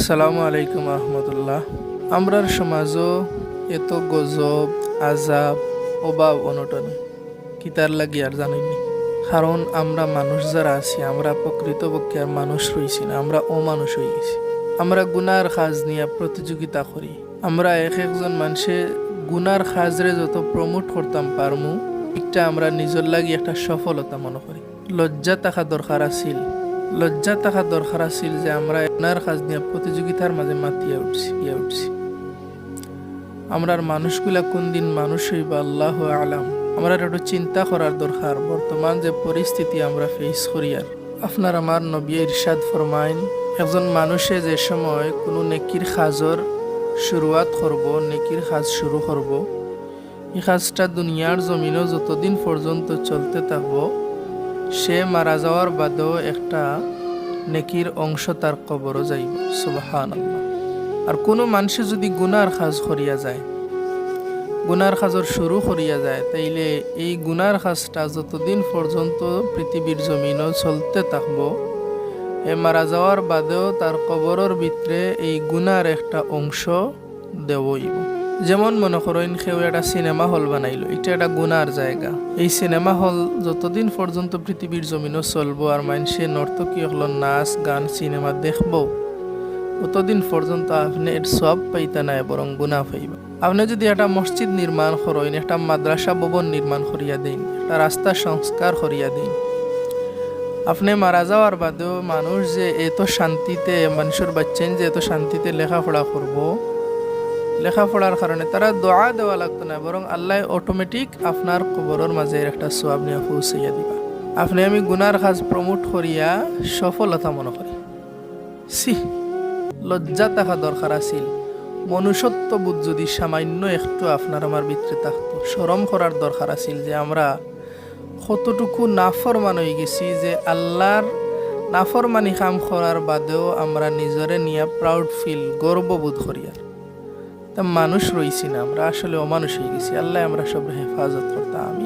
আসসালামু আলাইকুম রহমতুল্লাহ। আমরার সমাজও এত গজব, আজাব, অভাব অনটন কিতার লাগি আর জানেননি। কারণ আমরা মানুষ যারা আছি, আমরা প্রকৃতপক্ষে আর মানুষ রইছি না, আমরা অমানুষ হয়ে গেছি। আমরা গুনার কাজ নিয়ে প্রতিযোগিতা করি। আমরা একজন মানুষে গুনার কাজরে যত প্রমোট করতাম পারমু, একটা আমরা নিজের লাগি একটা সফলতা মনে করি। লজ্জা থাকা দরকার আছিল, যে আমরা গুনার কাজ নিয়ে প্রতিযোগিতার মাঝে মাতিয়া উঠছি। আমরার মানুষগুলা কোন দিন মানুষ হইবা আল্লাহু আলাম। আমরা একটু চিন্তা করার দরকার, বর্তমান যে পরিস্থিতি আমরা ফেস করি। আর আপনার আমার নবী ইরশাদ ফরমাইন, একজন মানুষে যে সময় কোনো নেকির কাজর শুরুয়াত করব, নেকির কাজ শুরু করব, এই কাজটা দুনিয়ার জমিনও যতদিন পর্যন্ত চলতে থাকবো, সে মারা যাওয়ার বাদেও একটা নেকির অংশ তার কবরও যাইব। সুবহানাল্লাহ। আর কোনো মানুষে যদি গুনার কাজ করিয়া যায়, গুনার কাজর শুরু করিয়া যায়, তাইলে এই গুনার কাজটা যতদিন পর্যন্ত পৃথিবীর জমিনও চলতে থাকবো, এ মারা যাওয়ার বাদেও তার কবরের ভিতরে এই গুনার একটা অংশ দেবইব। যেমন মনে করেন কেউ একটা সিনেমা হল বানাইলো, এটা একটা গুনার জায়গা। এই সিনেমা হল যতদিন পর্যন্ত পৃথিবীর জমিনও চলবো আর মানুষে নর্তকী হল নাচ গান সিনেমা দেখবো, ততদিন পর্যন্ত আপনি এর সব পাইতে নাই, বরং গুনাহ পাইবা। আপনি যদি একটা মসজিদ নির্মাণ করেন, একটা মাদ্রাসা ভবন নির্মাণ করিয়া দিন, একটা রাস্তা সংস্কার করিয়া দিন, আপনি মারা যাওয়ার বাদেও মানুষ যে এত শান্তিতে, মানুষের বাচ্চান যে এত শান্তিতে লেখাপড়া করবো, লেখাপড়ার কারণে তারা দোয়া দেওয়া লাগতো না, বরং আল্লাহ অটোমেটিক আপনার কবরের মাঝে একটা সোয়াব নিয়ে পৌঁছাইয়া দিবা। আপনি আমি গুনার কাজ প্রমোট করিয়া সফলতা মনে করি। লজ্জা থাকা দরকার আছিল। মনুষ্যত্ববোধ যদি সামান্য একটু আপনার আমার ভিতরে থাকতো, শরম করার দরকার আছিল যে আমরা কতটুকু নাফরমান হয়ে গেছি, যে আল্লাহর নাফরমানি কাম করার বাদেও আমরা নিজরে নিয়ে প্রাউড ফিল, গর্ববোধ করি। আর তা মানুষ রইছি না, আমরা আসলে অমানুষ হয়ে গেছি। আল্লাহ আমরা সব হেফাজত করতে। আমি